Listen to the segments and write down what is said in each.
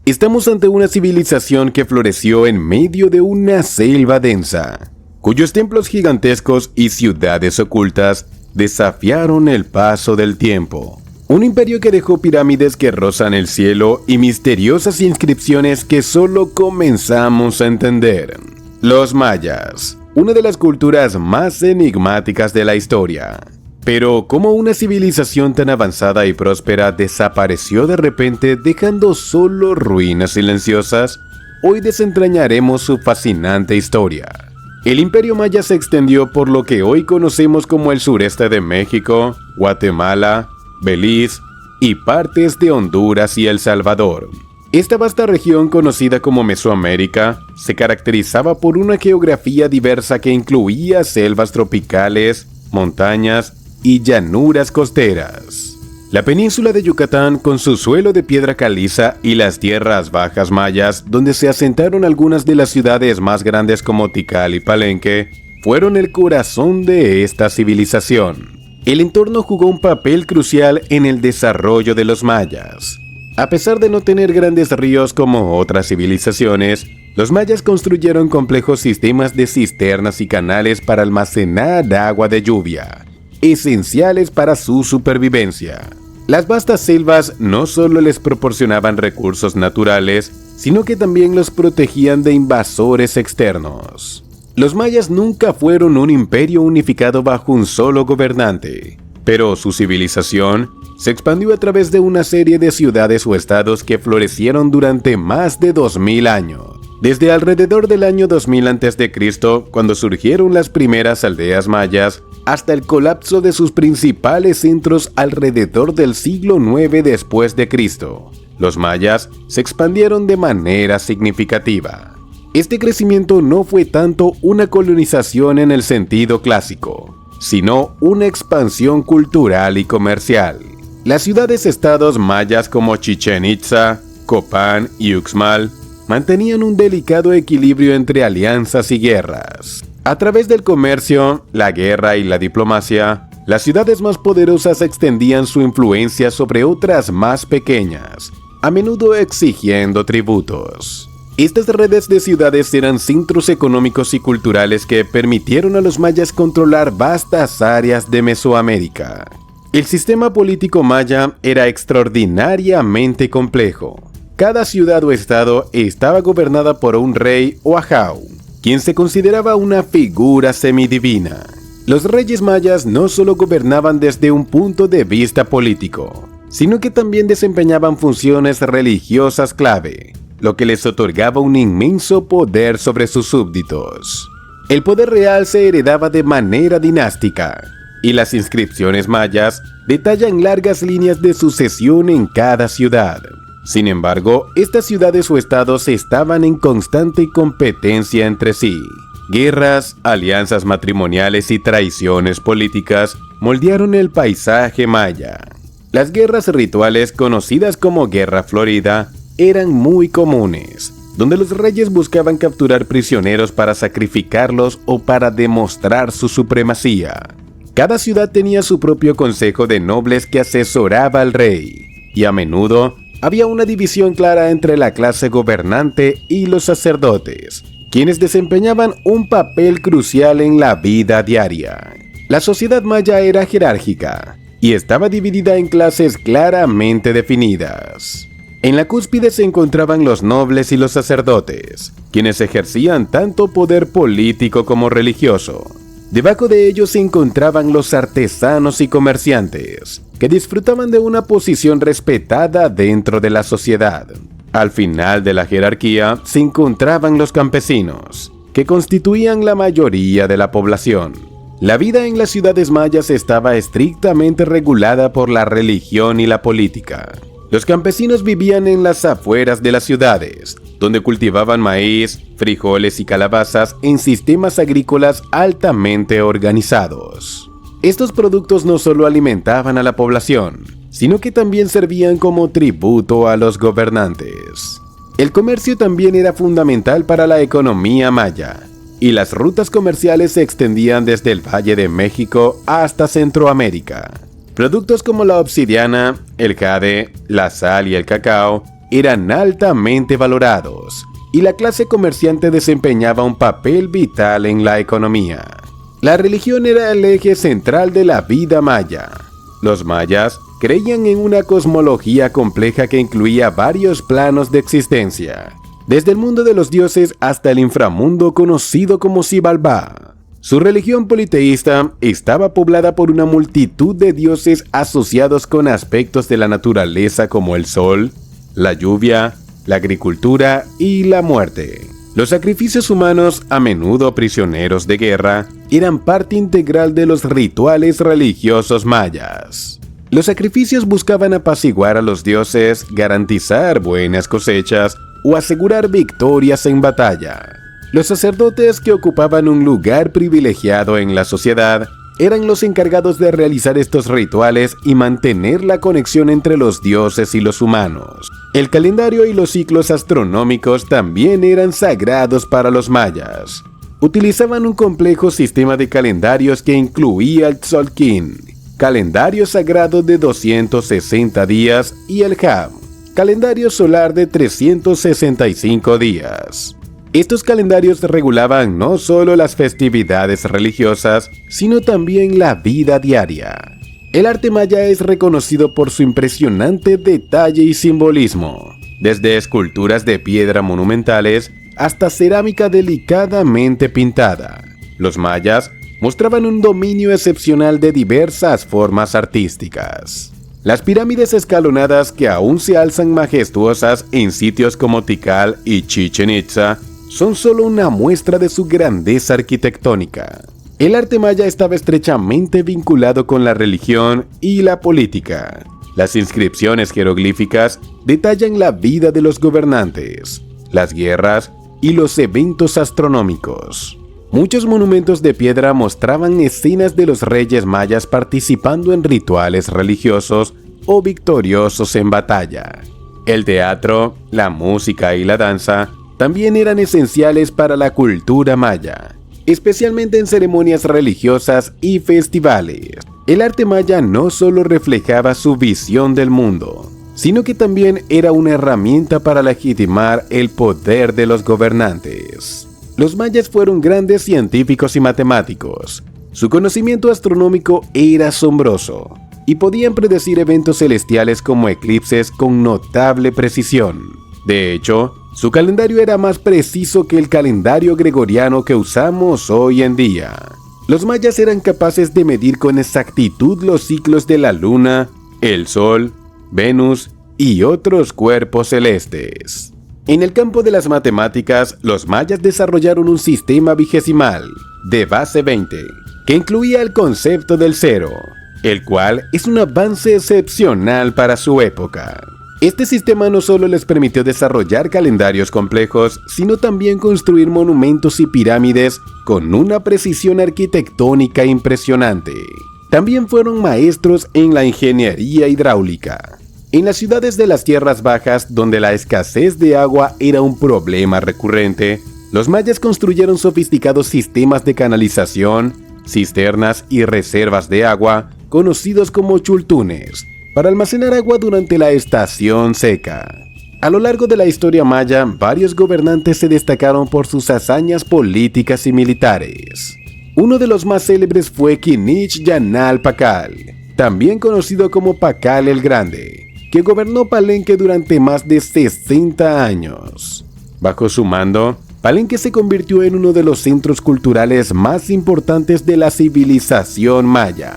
Estamos ante una civilización que floreció en medio de una selva densa, cuyos templos gigantescos y ciudades ocultas desafiaron el paso del tiempo. Un imperio que dejó pirámides que rozan el cielo y misteriosas inscripciones que solo comenzamos a entender. Los mayas, una de las culturas más enigmáticas de la historia. Pero ¿cómo una civilización tan avanzada y próspera desapareció de repente dejando solo ruinas silenciosas? Hoy desentrañaremos su fascinante historia. El imperio maya se extendió por lo que hoy conocemos como el sureste de México, Guatemala, Belice y partes de Honduras y El Salvador. Esta vasta región, conocida como Mesoamérica, se caracterizaba por una geografía diversa que incluía selvas tropicales, montañas y llanuras costeras. La península de Yucatán, con su suelo de piedra caliza, y las tierras bajas mayas, donde se asentaron algunas de las ciudades más grandes como Tikal y Palenque, fueron el corazón de esta civilización. El entorno jugó un papel crucial en el desarrollo de los mayas. A pesar de no tener grandes ríos como otras civilizaciones, los mayas construyeron complejos sistemas de cisternas y canales para almacenar agua de lluvia, esenciales para su supervivencia. Las vastas selvas no solo les proporcionaban recursos naturales, sino que también los protegían de invasores externos. Los mayas nunca fueron un imperio unificado bajo un solo gobernante, pero su civilización se expandió a través de una serie de ciudades o estados que florecieron durante más de 2000 años. Desde alrededor del año 2000 a.C., cuando surgieron las primeras aldeas mayas, hasta el colapso de sus principales centros alrededor del siglo IX después de Cristo, los mayas se expandieron de manera significativa. Este crecimiento no fue tanto una colonización en el sentido clásico, sino una expansión cultural y comercial. Las ciudades-estados mayas como Chichén Itzá, Copán y Uxmal mantenían un delicado equilibrio entre alianzas y guerras. A través del comercio, la guerra y la diplomacia, las ciudades más poderosas extendían su influencia sobre otras más pequeñas, a menudo exigiendo tributos. Estas redes de ciudades eran centros económicos y culturales que permitieron a los mayas controlar vastas áreas de Mesoamérica. El sistema político maya era extraordinariamente complejo. Cada ciudad o estado estaba gobernada por un rey o ajau, quien se consideraba una figura semidivina. Los reyes mayas no solo gobernaban desde un punto de vista político, sino que también desempeñaban funciones religiosas clave, lo que les otorgaba un inmenso poder sobre sus súbditos. El poder real se heredaba de manera dinástica, y las inscripciones mayas detallan largas líneas de sucesión en cada ciudad. Sin embargo, estas ciudades o estados estaban en constante competencia entre sí. Guerras, alianzas matrimoniales y traiciones políticas moldearon el paisaje maya. Las guerras rituales, conocidas como Guerra Florida, eran muy comunes, donde los reyes buscaban capturar prisioneros para sacrificarlos o para demostrar su supremacía. Cada ciudad tenía su propio consejo de nobles que asesoraba al rey, y a menudo había una división clara entre la clase gobernante y los sacerdotes, quienes desempeñaban un papel crucial en la vida diaria. La sociedad maya era jerárquica y estaba dividida en clases claramente definidas. En la cúspide se encontraban los nobles y los sacerdotes, quienes ejercían tanto poder político como religioso. Debajo de ellos se encontraban los artesanos y comerciantes, que disfrutaban de una posición respetada dentro de la sociedad. Al final de la jerarquía se encontraban los campesinos, que constituían la mayoría de la población. La vida en las ciudades mayas estaba estrictamente regulada por la religión y la política. Los campesinos vivían en las afueras de las ciudades, donde cultivaban maíz, frijoles y calabazas en sistemas agrícolas altamente organizados. Estos productos no solo alimentaban a la población, sino que también servían como tributo a los gobernantes. El comercio también era fundamental para la economía maya, y las rutas comerciales se extendían desde el Valle de México hasta Centroamérica. Productos como la obsidiana, el jade, la sal y el cacao eran altamente valorados y la clase comerciante desempeñaba un papel vital en la economía. La religión era el eje central de la vida maya. Los mayas creían en una cosmología compleja que incluía varios planos de existencia, desde el mundo de los dioses hasta el inframundo conocido como Xibalbá. Su religión politeísta estaba poblada por una multitud de dioses asociados con aspectos de la naturaleza como el sol, la lluvia, la agricultura y la muerte. Los sacrificios humanos, a menudo prisioneros de guerra, eran parte integral de los rituales religiosos mayas. Los sacrificios buscaban apaciguar a los dioses, garantizar buenas cosechas o asegurar victorias en batalla. Los sacerdotes, que ocupaban un lugar privilegiado en la sociedad, eran los encargados de realizar estos rituales y mantener la conexión entre los dioses y los humanos. El calendario y los ciclos astronómicos también eran sagrados para los mayas. Utilizaban un complejo sistema de calendarios que incluía el Tzolk'in, calendario sagrado de 260 días, y el Hab, calendario solar de 365 días. Estos calendarios regulaban no solo las festividades religiosas, sino también la vida diaria. El arte maya es reconocido por su impresionante detalle y simbolismo, desde esculturas de piedra monumentales hasta cerámica delicadamente pintada. Los mayas mostraban un dominio excepcional de diversas formas artísticas. Las pirámides escalonadas, que aún se alzan majestuosas en sitios como Tikal y Chichén Itzá, son solo una muestra de su grandeza arquitectónica. El arte maya estaba estrechamente vinculado con la religión y la política. Las inscripciones jeroglíficas detallan la vida de los gobernantes, las guerras y los eventos astronómicos. Muchos monumentos de piedra mostraban escenas de los reyes mayas participando en rituales religiosos o victoriosos en batalla. El teatro, la música y la danza también eran esenciales para la cultura maya, especialmente en ceremonias religiosas y festivales. El arte maya no solo reflejaba su visión del mundo, sino que también era una herramienta para legitimar el poder de los gobernantes. Los mayas fueron grandes científicos y matemáticos. Su conocimiento astronómico era asombroso y podían predecir eventos celestiales como eclipses con notable precisión. De hecho, su calendario era más preciso que el calendario gregoriano que usamos hoy en día. Los mayas eran capaces de medir con exactitud los ciclos de la luna, el sol, Venus y otros cuerpos celestes. En el campo de las matemáticas, los mayas desarrollaron un sistema vigesimal de base 20, que incluía el concepto del cero, el cual es un avance excepcional para su época. Este sistema no solo les permitió desarrollar calendarios complejos, sino también construir monumentos y pirámides con una precisión arquitectónica impresionante. También fueron maestros en la ingeniería hidráulica. En las ciudades de las tierras bajas, donde la escasez de agua era un problema recurrente, los mayas construyeron sofisticados sistemas de canalización, cisternas y reservas de agua, conocidos como chultunes, para almacenar agua durante la estación seca. A lo largo de la historia maya, varios gobernantes se destacaron por sus hazañas políticas y militares. Uno de los más célebres fue Kinich Yanal Pakal, también conocido como Pakal el Grande, que gobernó Palenque durante más de 60 años. Bajo su mando, Palenque se convirtió en uno de los centros culturales más importantes de la civilización maya.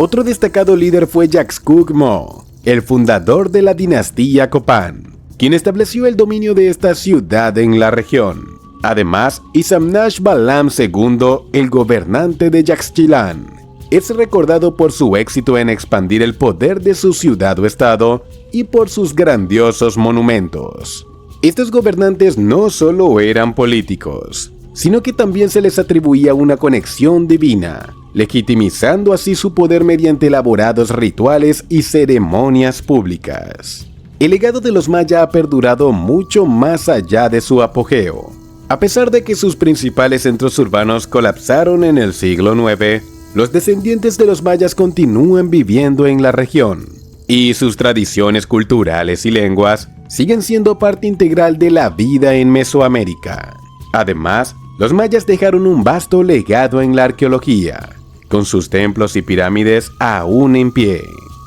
Otro destacado líder fue Yaxcoch Mo, el fundador de la dinastía Copán, quien estableció el dominio de esta ciudad en la región. Además, Isamnash Balam II, el gobernante de Yaxchilán, es recordado por su éxito en expandir el poder de su ciudad o estado y por sus grandiosos monumentos. Estos gobernantes no solo eran políticos, sino que también se les atribuía una conexión divina, legitimizando así su poder mediante elaborados rituales y ceremonias públicas. El legado de los maya ha perdurado mucho más allá de su apogeo. A pesar de que sus principales centros urbanos colapsaron en el siglo IX, los descendientes de los mayas continúan viviendo en la región, y sus tradiciones culturales y lenguas siguen siendo parte integral de la vida en Mesoamérica. Además, los mayas dejaron un vasto legado en la arqueología, con sus templos y pirámides aún en pie.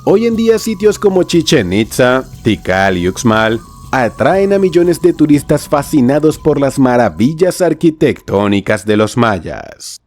Hoy en día sitios como Chichén Itzá, Tikal y Uxmal atraen a millones de turistas fascinados por las maravillas arquitectónicas de los mayas.